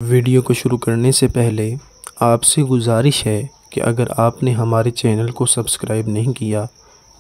Video को शुरू करने से पहले आपसे गुजारिश है कि अगर आपने हमारे चैनल को सब्सक्राइब नहीं किया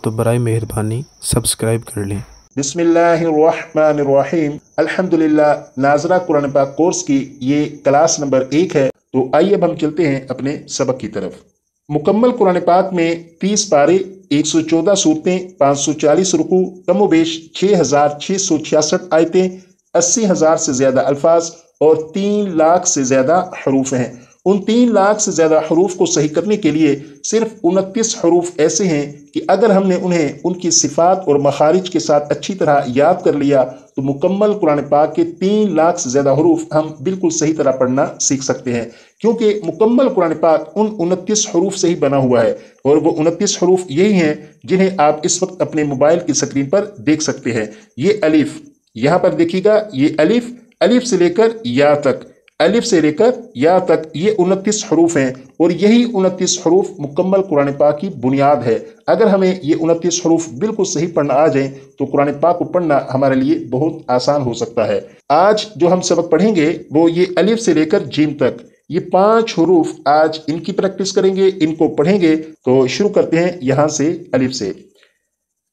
तो बराए मेहरबानी सब्सक्राइब कर लें। बिस्मिल्लाहिर्रहमानिर्रहीम। अल्हम्दुलिल्लाह। नाजरा कुरान पाक कोर्स की ये क्लास नंबर 1 है। तो आइए अब हम चलते हैं अपने सबक की तरफ। मुकम्मल कुरान पाक में 30 पारे, 114 सूरतें, 540 रुकू, कमोबेश 6666 आयतें, 80,000 से ज्यादा अल्फाज और 3 लाख से ज्यादा हरूफ हैं। उन 3 लाख से ज्यादा हरूफ को सही करने के लिए सिर्फ 29 हरूफ ऐसे हैं कि अगर हमने उन्हें उनकी सिफात और मखारिज के साथ अच्छी तरह याद कर लिया तो मुकम्मल कुरान पाक के 3 लाख से ज्यादा हरूफ हम बिल्कुल सही तरह पढ़ना सीख सकते हैं। क्योंकि मुकम्मल कुरान पाक उन 29 हरूफ से ही बना हुआ है और वो 29 हरूफ यही हैं जिन्हें आप इस वक्त अपने मोबाइल की स्क्रीन पर देख सकते हैं। ये अलिफ, यहाँ पर देखिएगा, ये अलिफ, अलिफ से लेकर या तक, अलिफ से लेकर या तक ये 29 हरूफ हैं और यही 29 हरूफ मुकम्मल कुरान पाक की बुनियाद है। अगर हमें ये 29 हरूफ बिल्कुल सही पढ़ना आ जाए तो कुरान पाक को पढ़ना हमारे लिए बहुत आसान हो सकता है। आज जो हम सबक पढ़ेंगे वो ये अलिफ से लेकर जीम तक, ये 5 हरूफ आज इनकी प्रैक्टिस करेंगे, इनको पढ़ेंगे। तो शुरू करते हैं यहाँ से, अलिफ से।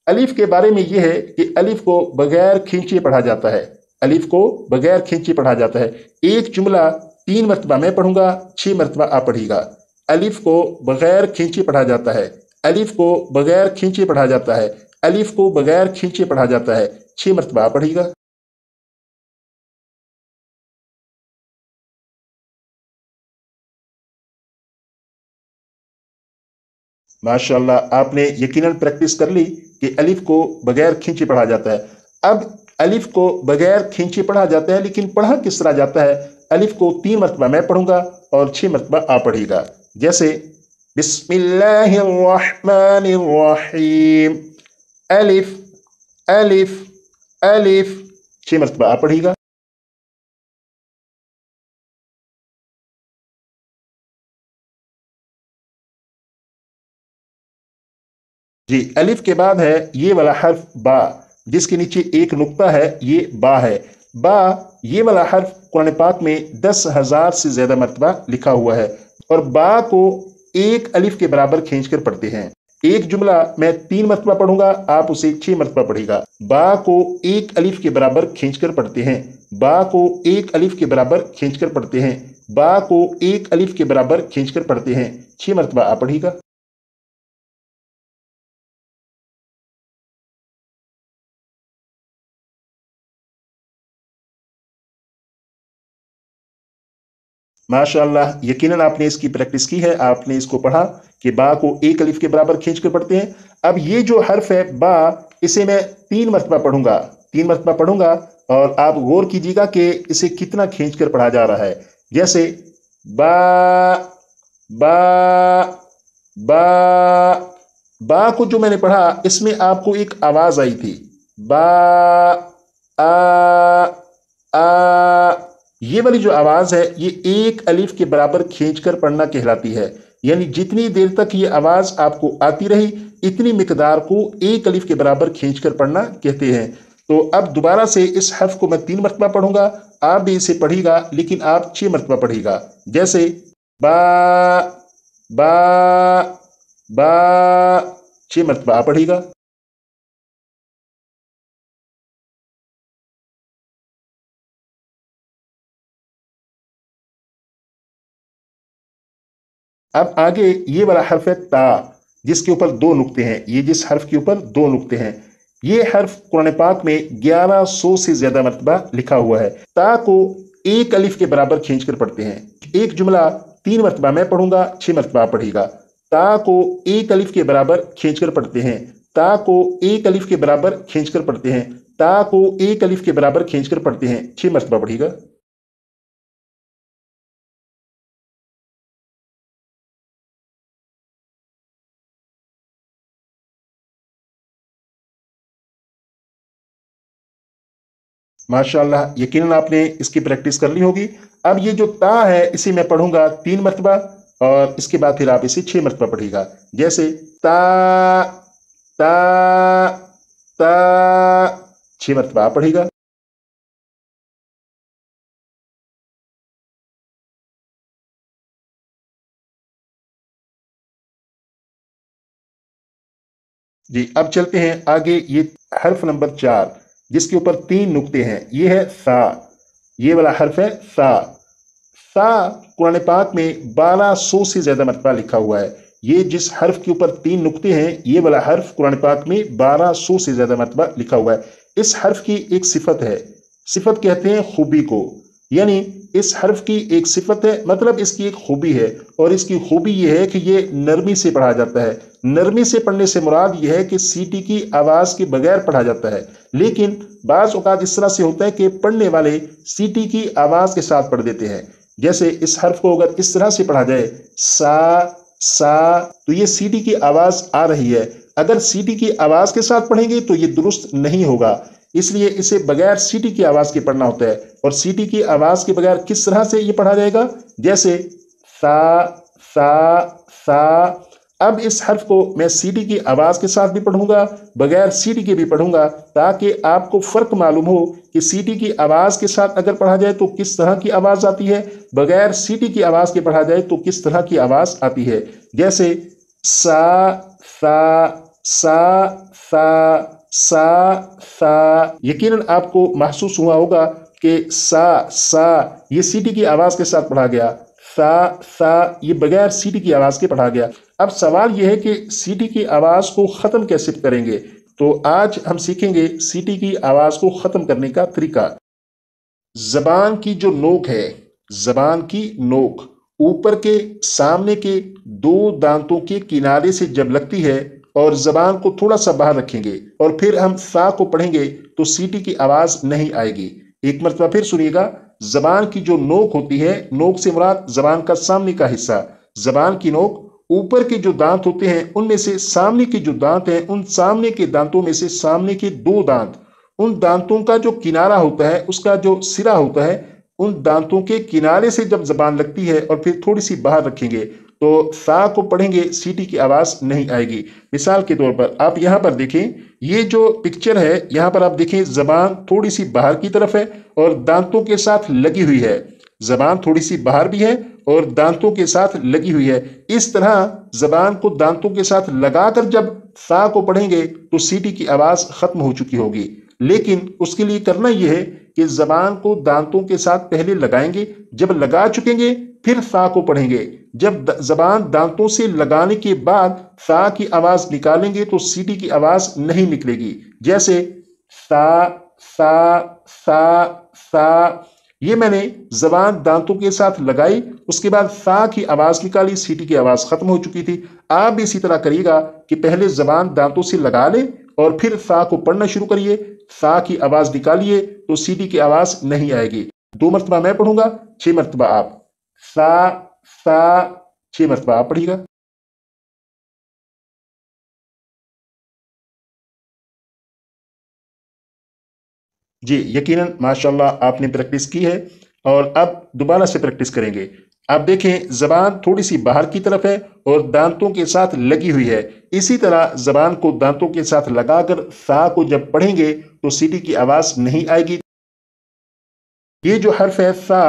अलिफ के बारे में यह है कि अलिफ को बगैर खींचे पढ़ा जाता है। अलिफ को बगैर खींचे पढ़ा जाता है। एक जुमला 3 मरतबा मैं पढ़ूंगा, 6 मरतबा आप पढ़िएगा। अलिफ को बगैर खींचे पढ़ा जाता है। अलिफ को बगैर खींचे पढ़ा जाता है। अलिफ को बगैर खींचे पढ़ा जाता है। 6 मरतबा आप पढ़िएगा। माशाअल्लाह, आपने यकीनन प्रैक्टिस कर ली कि अलिफ को बगैर खींचे पढ़ा जाता है। अब अलिफ को बगैर खींचे पढ़ा जाता है, लेकिन पढ़ा किस तरह जाता है? अलिफ को 3 मरतबा मैं पढ़ूंगा और 6 मरतबा आप पढ़िएगा। जैसे बिस्मिल्लाहिर्रहमानिर्रहीम, अलिफ अलिफ अलिफ, 6 मरतबा आप पढ़िएगा। जी, अलिफ के बाद है ये वाला हर्फ बा, जिसके नीचे एक नुक्ता है, ये बा है। बा, ये वाला हर्फ कुरान पाक में 10,000 से ज्यादा मरतबा लिखा हुआ है और बा को एक अलिफ के बराबर खींच कर पढ़ते हैं। एक जुमला मैं 3 मरतबा पढ़ूंगा, आप उसे 6 मरतबा पढ़ेगा। बा को एक अलिफ के बराबर खींच कर पढ़ते हैं। बा को एक अलिफ के बराबर खींच कर पढ़ते हैं। बा को एक अलिफ के बराबर खींच कर पढ़ते हैं। 6 मरतबा आप पढ़ेगा। माशाअल्लाह, यकीनन आपने इसकी प्रैक्टिस की है, आपने इसको पढ़ा कि बा को एक अलिफ के बराबर खींच कर पढ़ते हैं। अब ये जो हर्फ है बा, इसे मैं 3 मरतबा पढ़ूंगा, 3 मरतबा पढ़ूंगा और आप गौर कीजिएगा कि इसे कितना खींच कर पढ़ा जा रहा है। जैसे बा बा बा, बा को जो मैंने पढ़ा इसमें आपको एक आवाज आई थी, बा आ आ। ये वाली जो आवाज है ये एक अलिफ के बराबर खींचकर पढ़ना कहलाती है। यानी जितनी देर तक ये आवाज आपको आती रही इतनी मिकदार को एक अलिफ के बराबर खींचकर पढ़ना कहते हैं। तो अब दोबारा से इस हर्फ को मैं 3 मरतबा पढ़ूंगा, आप भी इसे पढ़िएगा, लेकिन आप 6 मरतबा पढ़िएगा। जैसे बा बा बा, 6 मरतबा आप पढ़िएगा। अब आगे ये वाला हर्फ है ता, जिसके ऊपर 2 नुक्ते हैं। ये जिस हर्फ के ऊपर 2 नुक्ते हैं, ये हर्फ कुरान पाक में 1100 से ज्यादा मरतबा लिखा हुआ है। ता को एक अलिफ के बराबर खींचकर पढ़ते हैं। एक जुमला 3 मरतबा मैं पढ़ूंगा, 6 मरतबा आप पढ़िएगा। ता को एक अलिफ के बराबर खींचकर पढ़ते हैं। ता को एक अलिफ के बराबर खींचकर पढ़ते हैं। ता को एक अलिफ के बराबर खींचकर पढ़ते हैं। 6 मरतबा पढ़िएगा। माशाअल्लाह, यकीनन आपने इसकी प्रैक्टिस कर ली होगी। अब ये जो ता है इसे मैं पढ़ूंगा 3 मरतबा और इसके बाद फिर आप इसे 6 मरतबा पढ़िएगा। जैसे ता ता ता, 6 मरतबा आप पढ़िएगा। जी, अब चलते हैं आगे। ये हर्फ नंबर 4 जिसके ऊपर 3 नुक्ते हैं, ये है सा। ये वाला हर्फ है सा। सा कुरान पाक में 1200 से ज्यादा मरतबा लिखा हुआ है। ये जिस हर्फ के ऊपर 3 नुक्ते हैं, ये वाला हर्फ कुरान पाक में 1200 से ज्यादा मरतबा लिखा हुआ है। इस हर्फ की एक सिफत है, सिफत कहते हैं खूबी को, यानी इस हर्फ की एक सिफत है, मतलब इसकी एक खूबी है। और इसकी खूबी यह है कि ये नरमी से पढ़ा जाता है। नरमी से पढ़ने से मुराद यह है कि सीटी की आवाज के बगैर पढ़ा जाता है। लेकिन बाज औकात इस तरह से होता है कि पढ़ने वाले सीटी की आवाज के साथ पढ़ देते हैं। जैसे इस हर्फ को अगर इस तरह से पढ़ा जाए सा, तो ये सीटी की आवाज आ रही है। अगर सीटी की आवाज के साथ पढ़ेंगे तो ये दुरुस्त नहीं होगा, इसलिए इसे बगैर सीटी की आवाज के पढ़ना होता है। और सीटी की आवाज के बगैर किस तरह से ये पढ़ा जाएगा, जैसे सा। अब इस हर्फ को मैं सीटी की आवाज के साथ भी पढ़ूंगा, बगैर सीटी के भी पढ़ूंगा, ताकि आपको फर्क मालूम हो कि सीटी की आवाज के साथ अगर पढ़ा जाए तो किस तरह की आवाज आती है, बगैर सीटी की आवाज के पढ़ा जाए तो किस तरह की आवाज आती है। जैसे सा। यकीनन आपको महसूस हुआ होगा कि सा ये सीटी की आवाज के साथ पढ़ा गया, सा ये बगैर सीटी की आवाज के पढ़ा गया। अब सवाल यह है कि सीटी की आवाज को खत्म कैसे करेंगे। तो आज हम सीखेंगे सीटी की आवाज को खत्म करने का तरीका। जबान की जो नोक है, जबान की नोक ऊपर के सामने के 2 दांतों के किनारे से जब लगती है और जबान को थोड़ा सा बाहर रखेंगे और फिर हम सा को पढ़ेंगे तो सीटी की आवाज नहीं आएगी। एक मरतबा फिर सुनिएगा। जबान की जो नोक होती है, नोक से मुराद जबान का सामने का हिस्सा। जबान की नोक ऊपर के जो दांत होते हैं उनमें से सामने के जो दांत हैं, उन सामने के दांतों में से सामने के 2 दांत, उन दांतों का जो किनारा होता है, उसका जो सिरा होता है, उन दांतों के किनारे से जब जबान लगती है और फिर थोड़ी सी बाहर रखेंगे तो सा को पढ़ेंगे, सीटी की आवाज नहीं आएगी। मिसाल के तौर पर आप यहां पर देखें, ये जो पिक्चर है यहां पर आप देखें, जबान थोड़ी सी बाहर की तरफ है और दांतों के साथ लगी हुई है। जबान थोड़ी सी बाहर भी है और दांतों के साथ लगी हुई है। इस तरह जबान को दांतों के साथ लगाकर जब सा को पढ़ेंगे तो सीटी की आवाज खत्म हो चुकी होगी। लेकिन उसके लिए करना यह है कि जबान को दांतों के साथ पहले लगाएंगे, जब लगा चुकेंगे फिर सा को पढ़ेंगे। जब जबान दांतों से लगाने के बाद सा की आवाज निकालेंगे तो सीटी की आवाज नहीं निकलेगी। जैसे सा। ये मैंने जबान दांतों के साथ लगाई, उसके बाद सा की आवाज निकाली, सीटी की आवाज खत्म हो चुकी थी। आप भी इसी तरह करिएगा कि पहले जबान दांतों से लगा ले और फिर सा को पढ़ना शुरू करिए, सा की आवाज निकालिए तो सीटी की आवाज नहीं आएगी। 2 मरतबा मैं पढ़ूंगा, 6 मरतबा आप। सा 6 मरतबा आप पढ़िएगा। जी, यकीनन माशाल्लाह आपने प्रैक्टिस की है और अब दोबारा से प्रैक्टिस करेंगे। आप देखें, जबान थोड़ी सी बाहर की तरफ है और दांतों के साथ लगी हुई है। इसी तरह जबान को दांतों के साथ लगाकर सा को जब पढ़ेंगे तो सीटी की आवाज नहीं आएगी। ये जो हर्फ है सा,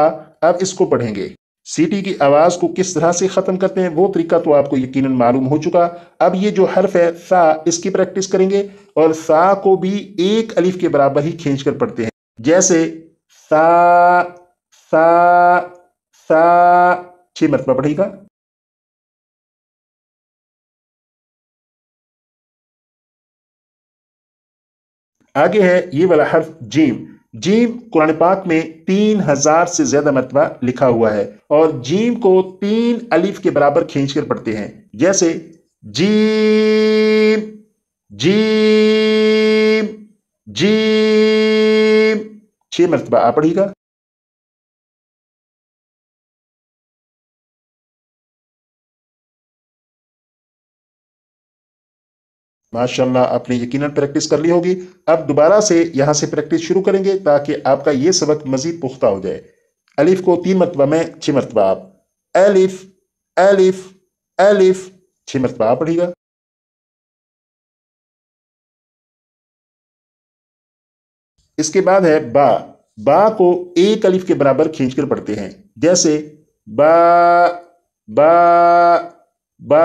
अब इसको पढ़ेंगे। सीटी की आवाज को किस तरह से खत्म करते हैं वो तरीका तो आपको यकीनन मालूम हो चुका। अब ये जो हर्फ है सा, इसकी प्रैक्टिस करेंगे और सा को भी एक अलिफ के बराबर ही खींच कर पढ़ते हैं। जैसे सा 6 मरतबा पढ़ेगा। आगे है ये वाला हर्फ जीम। जीम कुरान पाक में 3000 से ज्यादा मरतबा लिखा हुआ है और जीम को 3 अलिफ के बराबर खींचकर पढ़ते हैं। जैसे जीम जीम जीम 6 मरतबा आप पढ़िएगा। माशाल्लाह आपने यकीनन प्रैक्टिस कर ली होगी। अब दोबारा से यहां से प्रैक्टिस शुरू करेंगे ताकि आपका ये सबक मजीद पुख्ता हो जाए। अलिफ को 3 मरतबा में, 6 मरतबा आप। अलिफ अलिफ अलिफ 6 मरतबा आप पढ़िएगा। इसके बाद है बा। बा को एक अलिफ के बराबर खींचकर पढ़ते हैं। जैसे बा बा बा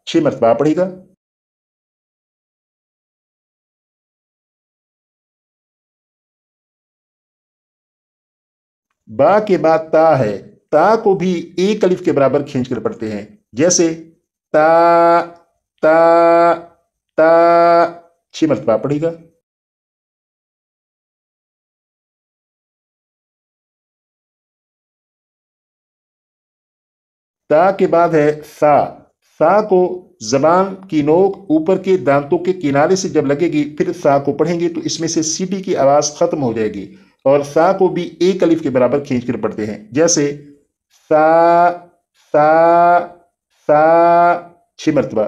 6 मरतबा आप पढ़िएगा। बा के बाद ता है, ता को भी एक अलिफ के बराबर खींचकर पढ़ते हैं, जैसे ता ता ता, 6 मरतबा पढ़ेगा। ता के बाद है सा, सा को जबान की नोक ऊपर के दांतों के किनारे से जब लगेगी फिर सा को पढ़ेंगे तो इसमें से सीटी की आवाज खत्म हो जाएगी, और सा को भी एक अलिफ के बराबर खींच कर पढ़ते हैं, जैसे सा सा सा, 6 मरतबा।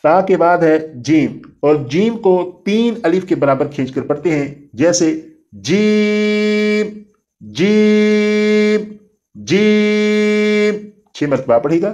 ता के बाद है जीम, और जीम को 3 अलिफ के बराबर खींचकर पढ़ते हैं, जैसे जीम जीम जीम, 6 मरतबा पढ़ेगा।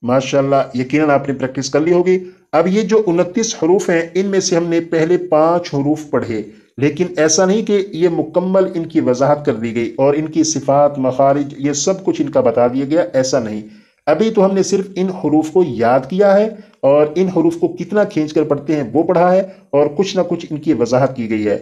माशाल्लाह, यकीनन आपने प्रैक्टिस कर ली होगी। अब ये जो 29 हरूफ हैं, इनमें से हमने पहले 5 हरूफ पढ़े, लेकिन ऐसा नहीं कि ये मुकम्मल इनकी वजाहत कर दी गई और इनकी सिफात मखारिज ये सब कुछ इनका बता दिया गया, ऐसा नहीं। अभी तो हमने सिर्फ इन हरूफ को याद किया है और इन हरूफ को कितना खींच कर पढ़ते हैं वो पढ़ा है, और कुछ ना कुछ इनकी वजाहत की गई है।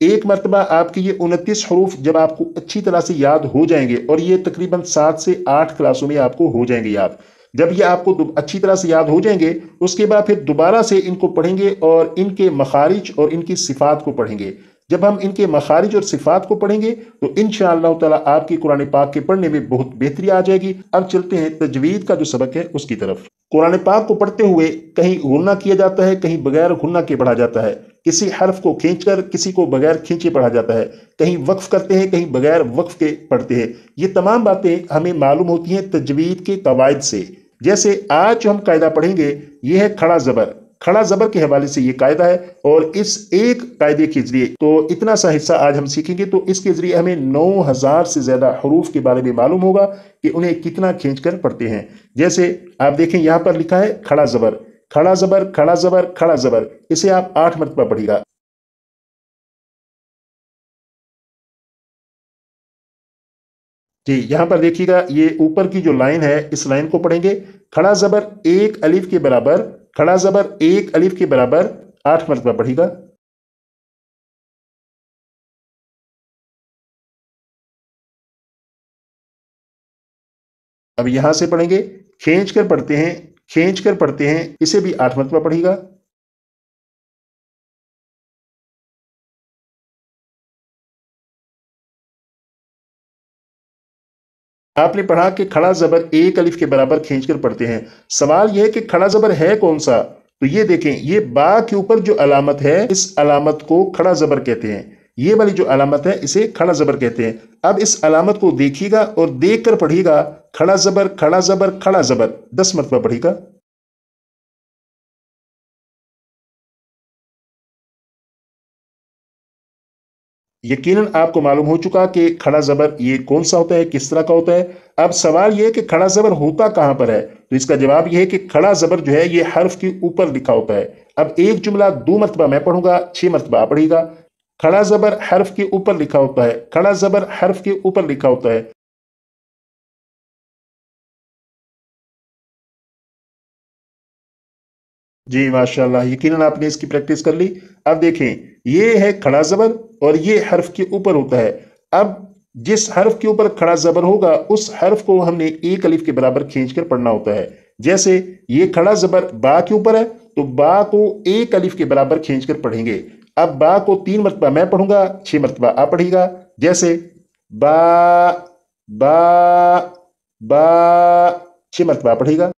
एक मरतबा आपके ये 29 हरूफ जब आपको अच्छी तरह से याद हो जाएंगे, और ये तकरीबन 7 से 8 क्लासों में आपको हो जाएंगे याद, जब ये आपको अच्छी तरह से याद हो जाएंगे उसके बाद फिर दोबारा से इनको पढ़ेंगे और इनके मखारिज और इनकी सिफात को पढ़ेंगे। जब हम इनके मखारिज और सिफात को पढ़ेंगे तो इंशाअल्लाह ताला आपकी कुरान पाक के पढ़ने में बहुत बेहतरी आ जाएगी। अब चलते हैं तजवीद का जो सबक है उसकी तरफ। कुरान पाक को पढ़ते हुए कहीं गुन्ना किया जाता है, कहीं बगैर गुन्ना के पढ़ा जाता है, किसी हर्फ को खींचकर किसी को बगैर खींचे पढ़ा जाता है, कहीं वक्फ करते हैं कहीं बगैर वक्फ के पढ़ते हैं। ये तमाम बातें हमें मालूम होती हैं तजवीद के कवायद से। जैसे आज जो हम कायदा पढ़ेंगे ये है खड़ा जबर, खड़ा जबर के हवाले से ये कायदा है, और इस एक कायदे के जरिए तो इतना सा हिस्सा आज हम सीखेंगे, तो इसके जरिए हमें 9000 से ज्यादा हरूफ के बारे में मालूम होगा कि उन्हें कितना खींचकर पढ़ते हैं। जैसे आप देखें यहां पर लिखा है खड़ा जबर, खड़ा जबर खड़ा जबर खड़ा जबर, इसे आप 8 मरतबा पढ़िएगा। जी यहां पर देखिएगा ये ऊपर की जो लाइन है इस लाइन को पढ़ेंगे, खड़ा जबर एक अलिफ के बराबर, खड़ा जबर एक अलिफ के बराबर 8 मरतबा पढ़ेगा। अब यहां से पढ़ेंगे खींच कर पढ़ते हैं, खींच कर पढ़ते हैं, इसे भी 8 मरतबा पढ़ेगा। आपने पढ़ा कि खड़ा जबर एक अलिफ के बराबर खींचकर पढ़ते हैं। सवाल यह है कि खड़ा जबर है कौन सा, तो ये देखें ये बा के ऊपर जो अलामत है इस अलामत को खड़ा जबर कहते हैं। ये वाली जो अलामत है इसे खड़ा जबर कहते हैं। अब इस अलामत को देखिएगा और देख कर पढ़िएगा, खड़ा जबर खड़ा जबर खड़ा जबर 10 मरतबा पढ़िएगा। यकीनन आपको मालूम हो चुका कि खड़ा जबर ये कौन सा होता है, किस तरह का होता है। अब सवाल ये है कि खड़ा जबर होता कहां पर है, तो इसका जवाब यह है कि खड़ा जबर जो है ये हर्फ के ऊपर लिखा होता है। अब एक जुमला 2 मरतबा मैं पढ़ूंगा, 6 मरतबा आप पढ़िएगा। खड़ा जबर हर्फ के ऊपर लिखा होता है, खड़ा जबर हर्फ के ऊपर लिखा होता है। जी माशाल्लाह, यकीनन आपने इसकी प्रैक्टिस कर ली। अब देखें ये है खड़ा जबर और ये हर्फ के ऊपर होता है। अब जिस हर्फ के ऊपर खड़ा जबर होगा उस हर्फ को हमने एक अलिफ के बराबर खींचकर पढ़ना होता है। जैसे ये खड़ा जबर बा के ऊपर है तो बा को एक अलिफ के बराबर खींचकर पढ़ेंगे। अब बा को 3 मरतबा मैं पढ़ूंगा, 6 मरतबा आप पढ़िएगा। जैसे बा बा बा, 6 मरतबा पढ़िएगा।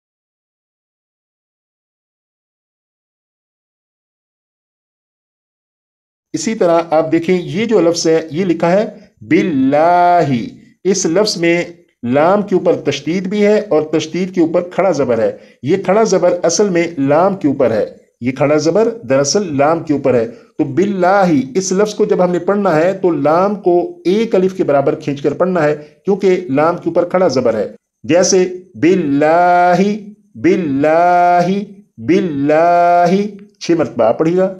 इसी तरह आप देखें ये जो लफ्ज है ये लिखा है बिल्लाही। इस लफ्ज में लाम के ऊपर तशदीद भी है और तशदीद के ऊपर खड़ा जबर है। ये खड़ा जबर असल में लाम के ऊपर है, ये खड़ा जबर दरअसल लाम के ऊपर है। तो बिल्लाही इस लफ्ज को जब हमने पढ़ना है तो लाम को एक अलिफ के बराबर खींचकर पढ़ना है क्योंकि लाम के ऊपर खड़ा जबर है। जैसे बिल्लाही बिल्लाही बिल्लाही, 6 मरतबा पढ़िएगा।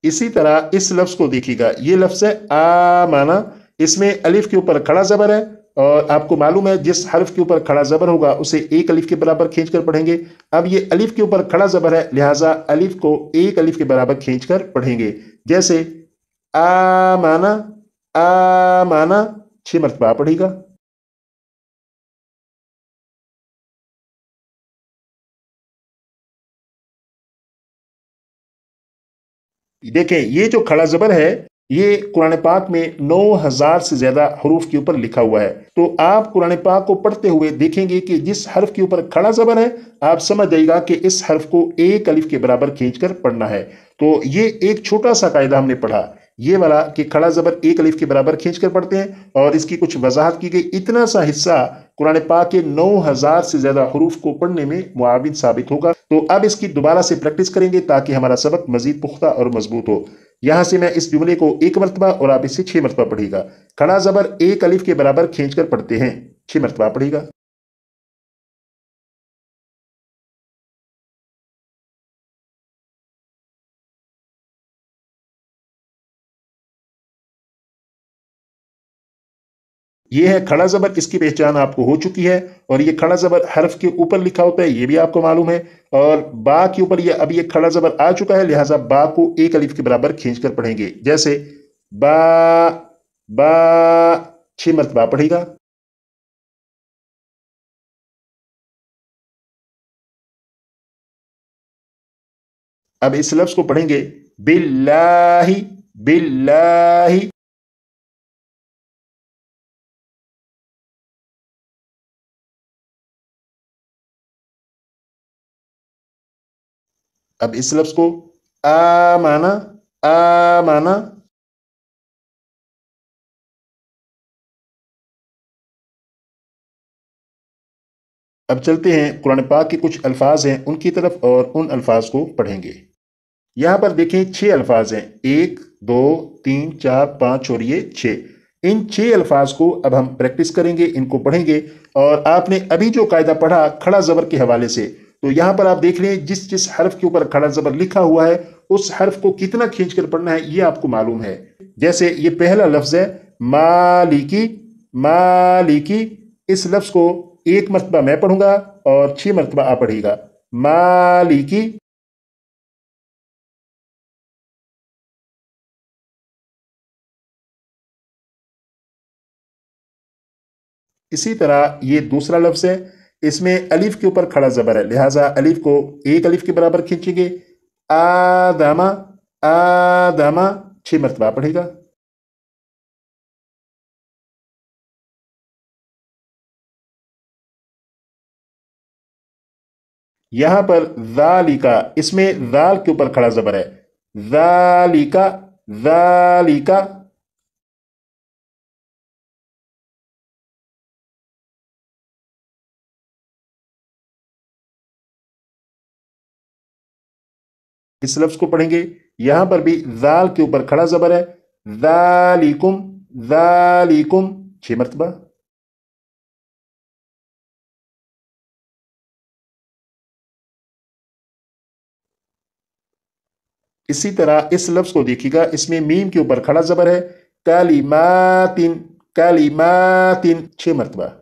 इसी तरह इस लफ्ज को देखिएगा, ये लफ्ज है आमाना, इसमें अलिफ के ऊपर खड़ा जबर है और आपको मालूम है जिस हर्फ के ऊपर खड़ा जबर होगा उसे एक अलिफ के बराबर खींचकर पढ़ेंगे। अब ये अलिफ के ऊपर खड़ा जबर है, लिहाजा अलिफ को एक अलिफ के बराबर खींचकर पढ़ेंगे। जैसे आमाना, आमाना 6 मरतबा पढ़ेगा। देखें, ये जो खड़ा जबर है ये कुरान पाक में 9000 से ज्यादा हरूफ के ऊपर लिखा हुआ है। तो आप कुरान पाक को पढ़ते हुए देखेंगे कि जिस हर्फ के ऊपर खड़ा जबर है आप समझ जाइएगा कि इस हर्फ को एक अलिफ के बराबर खींचकर पढ़ना है। तो ये एक छोटा सा कायदा हमने पढ़ा, ये वाला कि खड़ा जबर एक अलिफ के बराबर खींचकर पढ़ते हैं, और इसकी कुछ वजाहत की गई। इतना सा हिस्सा कुरान पाक के 9000 से ज्यादा हरूफ को पढ़ने में मुआविन साबित होगा। तो अब इसकी दोबारा से प्रैक्टिस करेंगे ताकि हमारा सबक मजीद पुख्ता और मजबूत हो। यहां से मैं इस जुमले को एक मरतबा और आप इसे 6 मरतबा पढ़िएगा। खड़ा जबर एक अलिफ के बराबर खींचकर पढ़ते हैं, 6 मरतबा पढ़िएगा। ये है खड़ा जबर, इसकी पहचान आपको हो चुकी है। और ये खड़ा जबर हर्फ के ऊपर लिखा होता है, ये भी आपको मालूम है। और बा के ऊपर ये अब ये खड़ा जबर आ चुका है, लिहाजा बा को एक अलिफ के बराबर खींचकर पढ़ेंगे। जैसे बा, बा 6 मरतबा पढ़ेगा। अब इस लफ्ज को पढ़ेंगे बिल्लाही, बिल्लाही। अब इस लफ्ज को आमाना, आमाना। अब चलते हैं कुरान पाक के कुछ अल्फाज हैं उनकी तरफ और उन अल्फाज को पढ़ेंगे। यहां पर देखें 6 अल्फाज हैं, 1 2 3 4 5 और ये 6। इन 6 अल्फाज को अब हम प्रैक्टिस करेंगे, इनको पढ़ेंगे। और आपने अभी जो कायदा पढ़ा खड़ा जबर के हवाले से, तो यहां पर आप देख लें जिस जिस हर्फ के ऊपर खड़ा जबर लिखा हुआ है उस हर्फ को कितना खींचकर पढ़ना है ये आपको मालूम है। जैसे ये पहला लफ्ज है मालिकी, मालिकी। इस लफ्ज को एक मरतबा मैं पढ़ूंगा और 6 मरतबा आप पढ़िएगा, मालिकी। इसी तरह ये दूसरा लफ्ज है, इसमें अलिफ के ऊपर खड़ा जबर है, लिहाजा अलिफ को एक अलिफ के बराबर खींचेंगे, आदामा, आदामा 6 मरतबा पढ़ेगा। यहां पर जालिका, इसमें जाल के ऊपर खड़ा जबर है, जालिका, जालिका। इस लफ्ज को पढ़ेंगे, यहां पर भी जाल के ऊपर खड़ा जबर है, जालिकुम, जालिकुम 6 मरतबा। इसी तरह इस लफ्ज को देखिएगा, इसमें मीम के ऊपर खड़ा जबर है, कालिमातिन, कालिमातिन 6 मरतबा।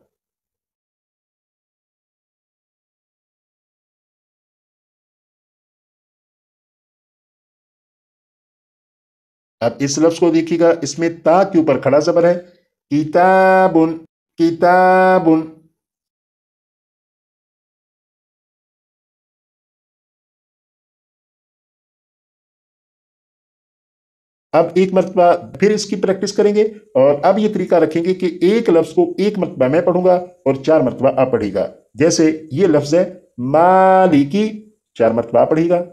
अब इस लफ्ज को देखिएगा, इसमें ता के ऊपर खड़ा जबर है, किताबुन, किताबुन। अब एक मरतबा फिर इसकी प्रैक्टिस करेंगे और अब ये तरीका रखेंगे कि एक लफ्ज को एक मरतबा मैं पढ़ूंगा और 4 मरतबा आप पढ़ेगा। जैसे ये लफ्ज है मालिकी, 4 मरतबा आप पढ़ेगा।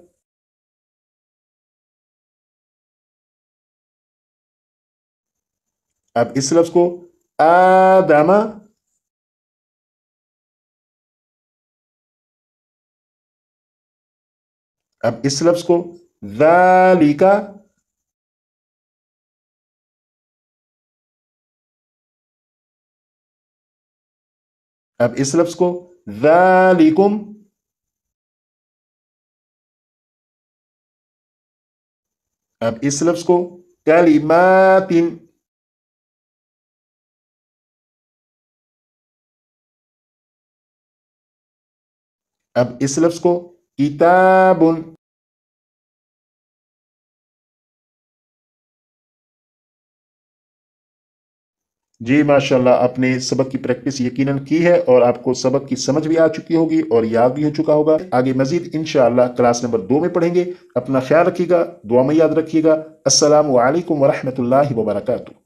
अब इस लफ्ज को आदामा, अब इस लफ्ज को जालिका, अब इस लफ्ज को जालिकुम, अब इस लफ्ज को कलिमातिन, अब इस लफ्ज को किताबुन। जी माशाल्लाह, आपने सबक की प्रैक्टिस यकीनन की है और आपको सबक की समझ भी आ चुकी होगी और याद भी हो चुका होगा। आगे मजीद इंशाअल्लाह क्लास नंबर 2 में पढ़ेंगे। अपना ख्याल रखिएगा, दुआ में याद रखिएगा। अस्सलामु अलैकुम व रहमतुल्लाहि व बरकातुहू।